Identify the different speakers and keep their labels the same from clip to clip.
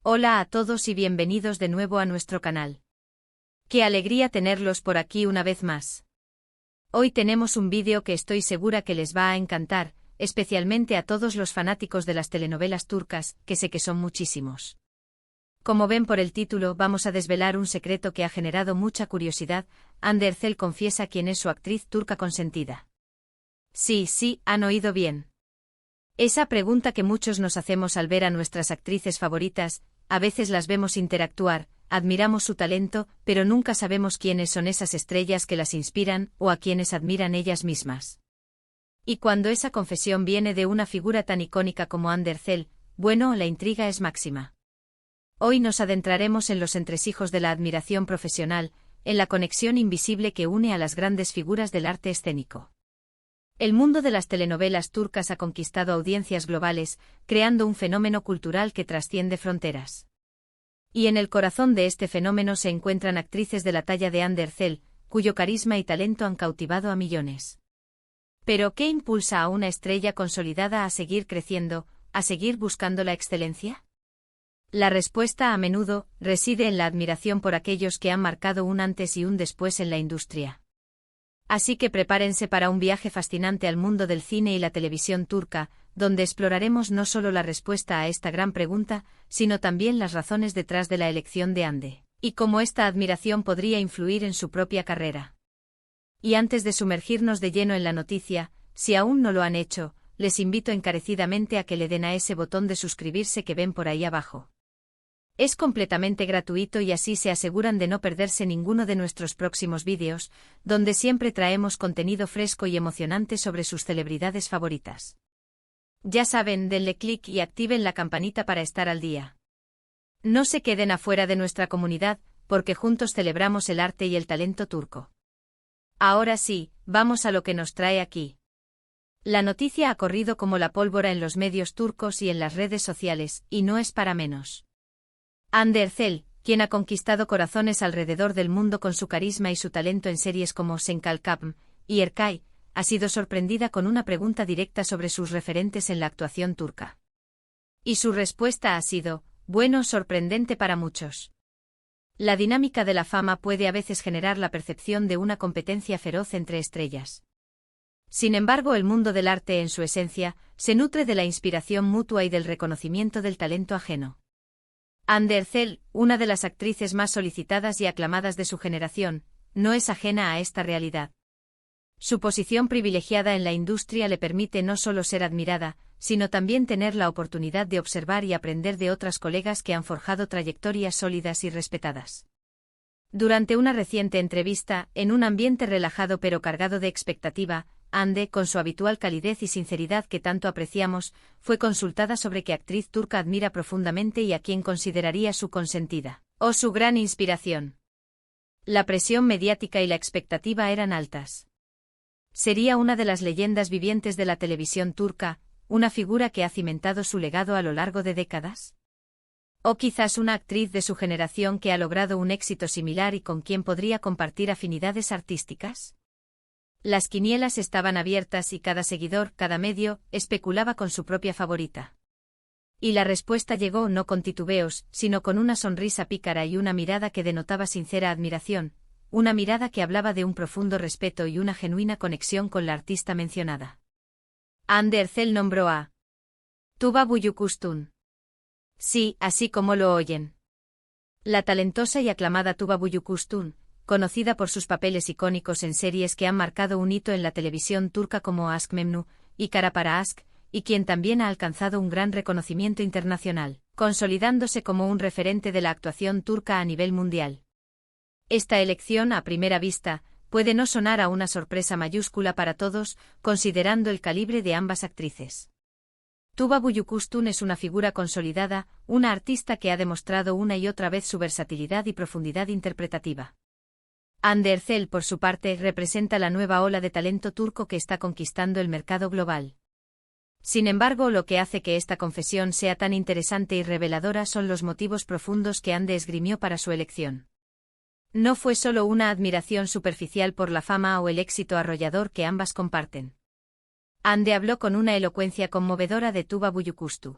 Speaker 1: Hola a todos y bienvenidos de nuevo a nuestro canal. Qué alegría tenerlos por aquí una vez más. Hoy tenemos un vídeo que estoy segura que les va a encantar, especialmente a todos los fanáticos de las telenovelas turcas, que sé que son muchísimos. Como ven por el título, vamos a desvelar un secreto que ha generado mucha curiosidad. Hande Erçel confiesa quién es su actriz turca consentida. Sí, han oído bien. Esa pregunta que muchos nos hacemos al ver a nuestras actrices favoritas, a veces las vemos interactuar, admiramos su talento, pero nunca sabemos quiénes son esas estrellas que las inspiran o a quienes admiran ellas mismas. Y cuando esa confesión viene de una figura tan icónica como Hande Erçel, bueno, la intriga es máxima. Hoy nos adentraremos en los entresijos de la admiración profesional, en la conexión invisible que une a las grandes figuras del arte escénico. El mundo de las telenovelas turcas ha conquistado audiencias globales, creando un fenómeno cultural que trasciende fronteras. Y en el corazón de este fenómeno se encuentran actrices de la talla de Hande Erçel, cuyo carisma y talento han cautivado a millones. Pero, ¿qué impulsa a una estrella consolidada a seguir creciendo, a seguir buscando la excelencia? La respuesta a menudo reside en la admiración por aquellos que han marcado un antes y un después en la industria. Así que prepárense para un viaje fascinante al mundo del cine y la televisión turca, donde exploraremos no solo la respuesta a esta gran pregunta, sino también las razones detrás de la elección de Hande, y cómo esta admiración podría influir en su propia carrera. Y antes de sumergirnos de lleno en la noticia, si aún no lo han hecho, les invito encarecidamente a que le den a ese botón de suscribirse que ven por ahí abajo. Es completamente gratuito y así se aseguran de no perderse ninguno de nuestros próximos vídeos, donde siempre traemos contenido fresco y emocionante sobre sus celebridades favoritas. Ya saben, denle clic y activen la campanita para estar al día. No se queden afuera de nuestra comunidad, porque juntos celebramos el arte y el talento turco. Ahora sí, vamos a lo que nos trae aquí. La noticia ha corrido como la pólvora en los medios turcos y en las redes sociales, y no es para menos. Hande Erçel, quien ha conquistado corazones alrededor del mundo con su carisma y su talento en series como Sen Kalkapm y Erkay, ha sido sorprendida con una pregunta directa sobre sus referentes en la actuación turca. Y su respuesta ha sido, bueno, sorprendente para muchos. La dinámica de la fama puede a veces generar la percepción de una competencia feroz entre estrellas. Sin embargo, el mundo del arte en su esencia, se nutre de la inspiración mutua y del reconocimiento del talento ajeno. Hande Erçel, una de las actrices más solicitadas y aclamadas de su generación, no es ajena a esta realidad. Su posición privilegiada en la industria le permite no solo ser admirada, sino también tener la oportunidad de observar y aprender de otras colegas que han forjado trayectorias sólidas y respetadas. Durante una reciente entrevista, en un ambiente relajado pero cargado de expectativa, Hande, con su habitual calidez y sinceridad que tanto apreciamos, fue consultada sobre qué actriz turca admira profundamente y a quién consideraría su consentida, o su gran inspiración. La presión mediática y la expectativa eran altas. Sería una de las leyendas vivientes de la televisión turca, una figura que ha cimentado su legado a lo largo de décadas. O quizás una actriz de su generación que ha logrado un éxito similar y con quien podría compartir afinidades artísticas. Las quinielas estaban abiertas y cada seguidor, cada medio, especulaba con su propia favorita. Y la respuesta llegó no con titubeos, sino con una sonrisa pícara y una mirada que denotaba sincera admiración, una mirada que hablaba de un profundo respeto y una genuina conexión con la artista mencionada. Hande Erçel nombró a Tuba Büyüküstün. Sí, así como lo oyen. La talentosa y aclamada Tuba Büyüküstün, conocida por sus papeles icónicos en series que han marcado un hito en la televisión turca como Aşk Memnu y Kara para Aşk, y quien también ha alcanzado un gran reconocimiento internacional, consolidándose como un referente de la actuación turca a nivel mundial. Esta elección, a primera vista, puede no sonar a una sorpresa mayúscula para todos, considerando el calibre de ambas actrices. Tuba Büyüküstün es una figura consolidada, una artista que ha demostrado una y otra vez su versatilidad y profundidad interpretativa. Hande Erçel, por su parte, representa la nueva ola de talento turco que está conquistando el mercado global. Sin embargo, lo que hace que esta confesión sea tan interesante y reveladora son los motivos profundos que Hande esgrimió para su elección. No fue solo una admiración superficial por la fama o el éxito arrollador que ambas comparten. Hande habló con una elocuencia conmovedora de Tuba Büyüküstün.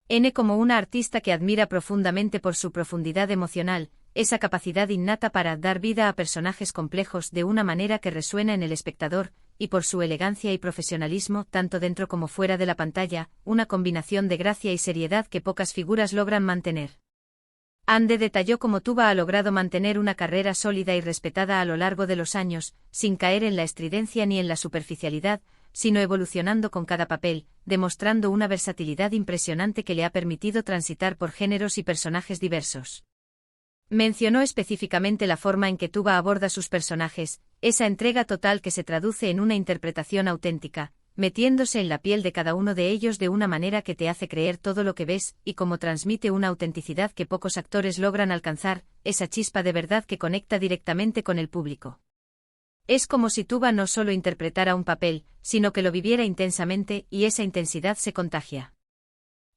Speaker 1: N como una artista que admira profundamente por su profundidad emocional, esa capacidad innata para dar vida a personajes complejos de una manera que resuena en el espectador, y por su elegancia y profesionalismo tanto dentro como fuera de la pantalla, una combinación de gracia y seriedad que pocas figuras logran mantener. Ande detalló cómo Tuba ha logrado mantener una carrera sólida y respetada a lo largo de los años, sin caer en la estridencia ni en la superficialidad, sino evolucionando con cada papel, demostrando una versatilidad impresionante que le ha permitido transitar por géneros y personajes diversos. Mencionó específicamente la forma en que Tuba aborda sus personajes, esa entrega total que se traduce en una interpretación auténtica, metiéndose en la piel de cada uno de ellos de una manera que te hace creer todo lo que ves, y cómo transmite una autenticidad que pocos actores logran alcanzar, esa chispa de verdad que conecta directamente con el público. Es como si Tuba no solo interpretara un papel, sino que lo viviera intensamente, y esa intensidad se contagia.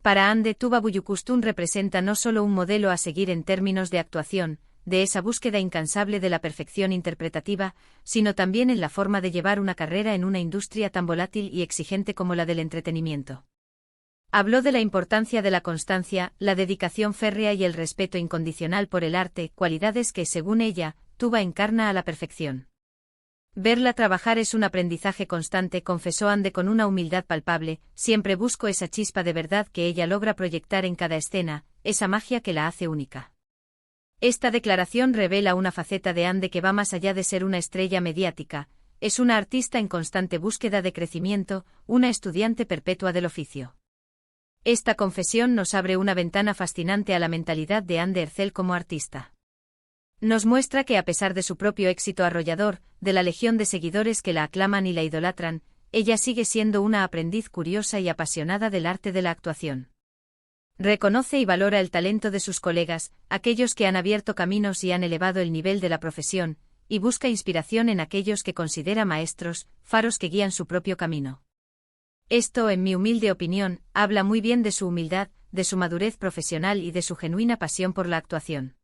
Speaker 1: Para Ande, Tuba Büyüküstün representa no solo un modelo a seguir en términos de actuación, de esa búsqueda incansable de la perfección interpretativa, sino también en la forma de llevar una carrera en una industria tan volátil y exigente como la del entretenimiento. Habló de la importancia de la constancia, la dedicación férrea y el respeto incondicional por el arte, cualidades que, según ella, Tuba encarna a la perfección. Verla trabajar es un aprendizaje constante, confesó Ande con una humildad palpable, siempre busco esa chispa de verdad que ella logra proyectar en cada escena, esa magia que la hace única. Esta declaración revela una faceta de Ande que va más allá de ser una estrella mediática, es una artista en constante búsqueda de crecimiento, una estudiante perpetua del oficio. Esta confesión nos abre una ventana fascinante a la mentalidad de Ande Erçel como artista. Nos muestra que a pesar de su propio éxito arrollador, de la legión de seguidores que la aclaman y la idolatran, ella sigue siendo una aprendiz curiosa y apasionada del arte de la actuación. Reconoce y valora el talento de sus colegas, aquellos que han abierto caminos y han elevado el nivel de la profesión, y busca inspiración en aquellos que considera maestros, faros que guían su propio camino. Esto, en mi humilde opinión, habla muy bien de su humildad, de su madurez profesional y de su genuina pasión por la actuación.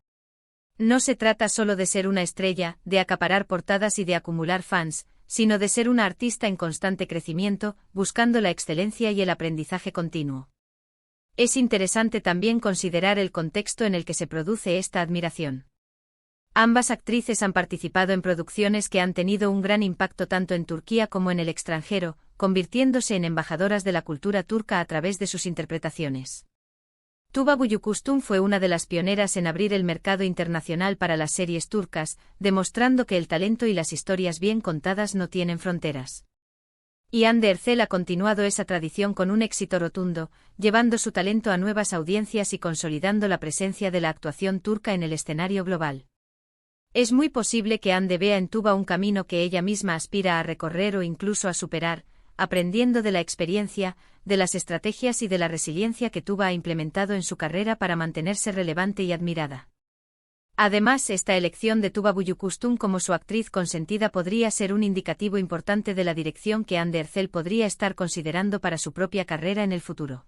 Speaker 1: No se trata solo de ser una estrella, de acaparar portadas y de acumular fans, sino de ser una artista en constante crecimiento, buscando la excelencia y el aprendizaje continuo. Es interesante también considerar el contexto en el que se produce esta admiración. Ambas actrices han participado en producciones que han tenido un gran impacto tanto en Turquía como en el extranjero, convirtiéndose en embajadoras de la cultura turca a través de sus interpretaciones. Tuba Büyüküstün fue una de las pioneras en abrir el mercado internacional para las series turcas, demostrando que el talento y las historias bien contadas no tienen fronteras. Y Hande Erçel ha continuado esa tradición con un éxito rotundo, llevando su talento a nuevas audiencias y consolidando la presencia de la actuación turca en el escenario global. Es muy posible que Hande vea en Tuba un camino que ella misma aspira a recorrer o incluso a superar, aprendiendo de la experiencia, de las estrategias y de la resiliencia que Tuba ha implementado en su carrera para mantenerse relevante y admirada. Además, esta elección de Tuba Büyüküstün como su actriz consentida podría ser un indicativo importante de la dirección que Hande Erçel podría estar considerando para su propia carrera en el futuro.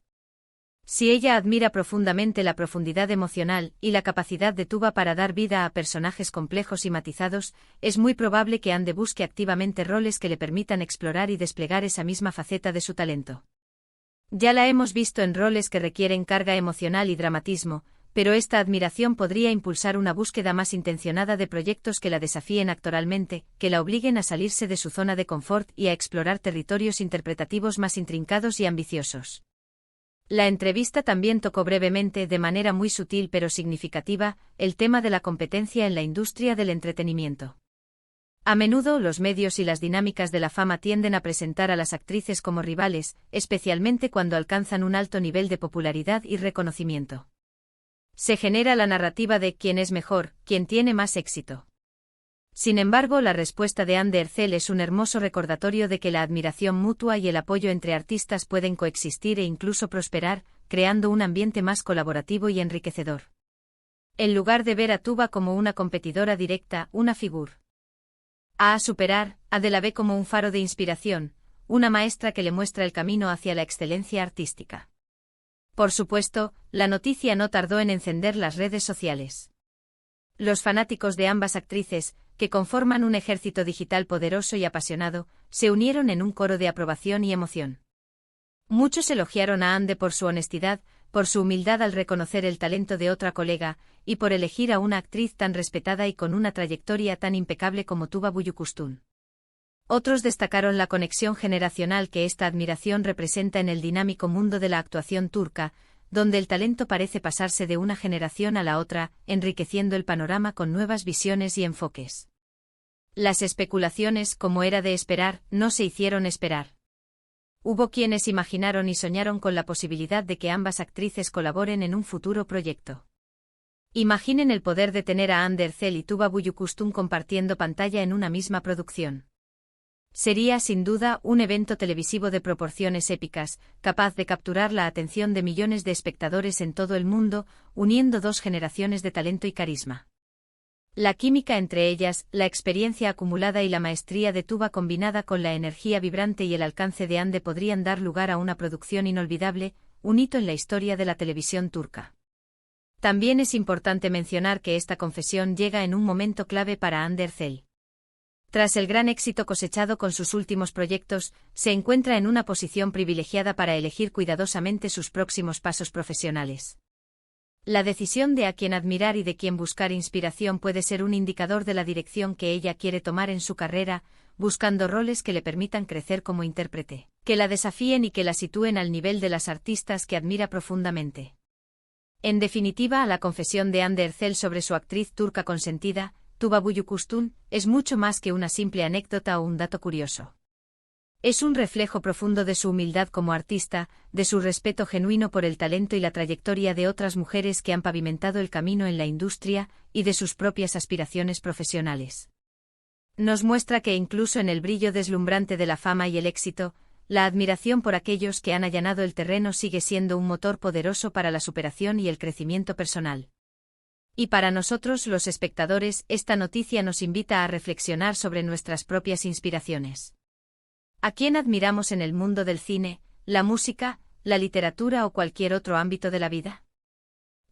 Speaker 1: Si ella admira profundamente la profundidad emocional y la capacidad de Tuba para dar vida a personajes complejos y matizados, es muy probable que Hande busque activamente roles que le permitan explorar y desplegar esa misma faceta de su talento. Ya la hemos visto en roles que requieren carga emocional y dramatismo, pero esta admiración podría impulsar una búsqueda más intencionada de proyectos que la desafíen actoralmente, que la obliguen a salirse de su zona de confort y a explorar territorios interpretativos más intrincados y ambiciosos. La entrevista también tocó brevemente, de manera muy sutil pero significativa, el tema de la competencia en la industria del entretenimiento. A menudo, los medios y las dinámicas de la fama tienden a presentar a las actrices como rivales, especialmente cuando alcanzan un alto nivel de popularidad y reconocimiento. Se genera la narrativa de quién es mejor, quién tiene más éxito. Sin embargo, la respuesta de Hande Erçel es un hermoso recordatorio de que la admiración mutua y el apoyo entre artistas pueden coexistir e incluso prosperar, creando un ambiente más colaborativo y enriquecedor. En lugar de ver a Tuba como una competidora directa, una figura a superar, Ade la ve como un faro de inspiración, una maestra que le muestra el camino hacia la excelencia artística. Por supuesto, la noticia no tardó en encender las redes sociales. Los fanáticos de ambas actrices, que conforman un ejército digital poderoso y apasionado, se unieron en un coro de aprobación y emoción. Muchos elogiaron a Hande por su honestidad, por su humildad al reconocer el talento de otra colega, y por elegir a una actriz tan respetada y con una trayectoria tan impecable como Tuba Büyüküstün. Otros destacaron la conexión generacional que esta admiración representa en el dinámico mundo de la actuación turca, donde el talento parece pasarse de una generación a la otra, enriqueciendo el panorama con nuevas visiones y enfoques. Las especulaciones, como era de esperar, no se hicieron esperar. Hubo quienes imaginaron y soñaron con la posibilidad de que ambas actrices colaboren en un futuro proyecto. Imaginen el poder de tener a Hande Erçel y Tuba Büyüküstün compartiendo pantalla en una misma producción. Sería, sin duda, un evento televisivo de proporciones épicas, capaz de capturar la atención de millones de espectadores en todo el mundo, uniendo dos generaciones de talento y carisma. La química entre ellas, la experiencia acumulada y la maestría de Tuba combinada con la energía vibrante y el alcance de Hande podrían dar lugar a una producción inolvidable, un hito en la historia de la televisión turca. También es importante mencionar que esta confesión llega en un momento clave para Hande Erçel. Tras el gran éxito cosechado con sus últimos proyectos, se encuentra en una posición privilegiada para elegir cuidadosamente sus próximos pasos profesionales. La decisión de a quién admirar y de quién buscar inspiración puede ser un indicador de la dirección que ella quiere tomar en su carrera, buscando roles que le permitan crecer como intérprete, que la desafíen y que la sitúen al nivel de las artistas que admira profundamente. En definitiva, la confesión de Hande Erçel sobre su actriz turca consentida, Tuba Büyüküstün, es mucho más que una simple anécdota o un dato curioso. Es un reflejo profundo de su humildad como artista, de su respeto genuino por el talento y la trayectoria de otras mujeres que han pavimentado el camino en la industria, y de sus propias aspiraciones profesionales. Nos muestra que incluso en el brillo deslumbrante de la fama y el éxito, la admiración por aquellos que han allanado el terreno sigue siendo un motor poderoso para la superación y el crecimiento personal. Y para nosotros los espectadores, esta noticia nos invita a reflexionar sobre nuestras propias inspiraciones. ¿A quién admiramos en el mundo del cine, la música, la literatura o cualquier otro ámbito de la vida?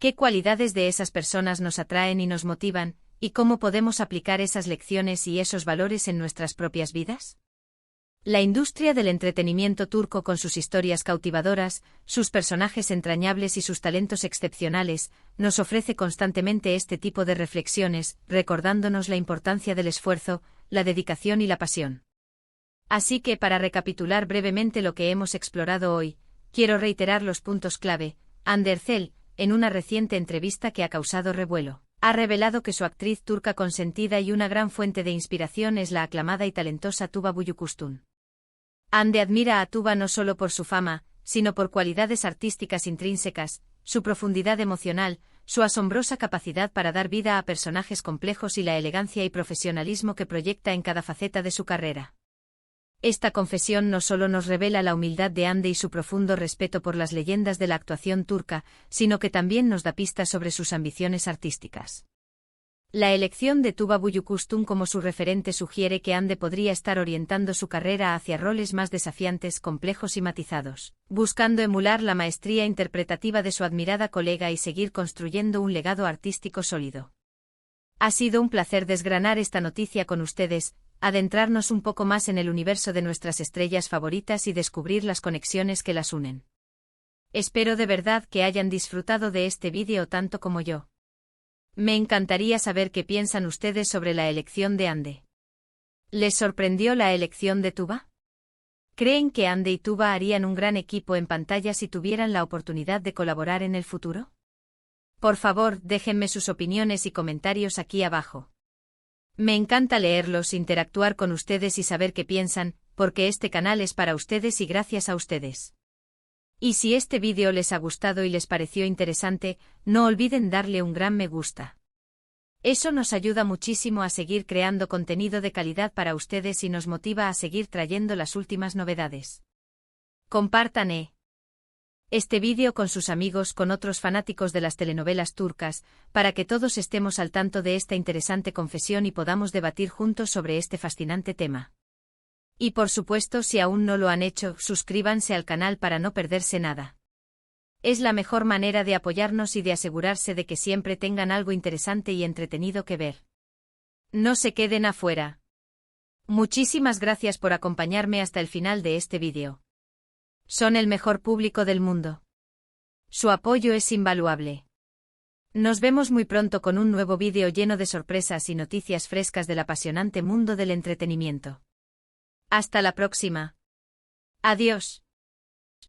Speaker 1: ¿Qué cualidades de esas personas nos atraen y nos motivan, y cómo podemos aplicar esas lecciones y esos valores en nuestras propias vidas? La industria del entretenimiento turco, con sus historias cautivadoras, sus personajes entrañables y sus talentos excepcionales, nos ofrece constantemente este tipo de reflexiones, recordándonos la importancia del esfuerzo, la dedicación y la pasión. Así que, para recapitular brevemente lo que hemos explorado hoy, quiero reiterar los puntos clave. Hande Erçel, en una reciente entrevista que ha causado revuelo, ha revelado que su actriz turca consentida y una gran fuente de inspiración es la aclamada y talentosa Tuba Büyüküstün. Hande admira a Tuba no solo por su fama, sino por cualidades artísticas intrínsecas, su profundidad emocional, su asombrosa capacidad para dar vida a personajes complejos y la elegancia y profesionalismo que proyecta en cada faceta de su carrera. Esta confesión no solo nos revela la humildad de Hande y su profundo respeto por las leyendas de la actuación turca, sino que también nos da pistas sobre sus ambiciones artísticas. La elección de Tuba Büyüküstün como su referente sugiere que Hande podría estar orientando su carrera hacia roles más desafiantes, complejos y matizados, buscando emular la maestría interpretativa de su admirada colega y seguir construyendo un legado artístico sólido. Ha sido un placer desgranar esta noticia con ustedes, adentrarnos un poco más en el universo de nuestras estrellas favoritas y descubrir las conexiones que las unen. Espero de verdad que hayan disfrutado de este vídeo tanto como yo. Me encantaría saber qué piensan ustedes sobre la elección de Hande. ¿Les sorprendió la elección de Tuba? ¿Creen que Hande y Tuba harían un gran equipo en pantalla si tuvieran la oportunidad de colaborar en el futuro? Por favor, déjenme sus opiniones y comentarios aquí abajo. Me encanta leerlos, interactuar con ustedes y saber qué piensan, porque este canal es para ustedes y gracias a ustedes. Y si este vídeo les ha gustado y les pareció interesante, no olviden darle un gran me gusta. Eso nos ayuda muchísimo a seguir creando contenido de calidad para ustedes y nos motiva a seguir trayendo las últimas novedades. Compartan este vídeo con sus amigos, con otros fanáticos de las telenovelas turcas, para que todos estemos al tanto de esta interesante confesión y podamos debatir juntos sobre este fascinante tema. Y por supuesto, si aún no lo han hecho, suscríbanse al canal para no perderse nada. Es la mejor manera de apoyarnos y de asegurarse de que siempre tengan algo interesante y entretenido que ver. No se queden afuera. Muchísimas gracias por acompañarme hasta el final de este vídeo. Son el mejor público del mundo. Su apoyo es invaluable. Nos vemos muy pronto con un nuevo vídeo lleno de sorpresas y noticias frescas del apasionante mundo del entretenimiento. Hasta la próxima. Adiós.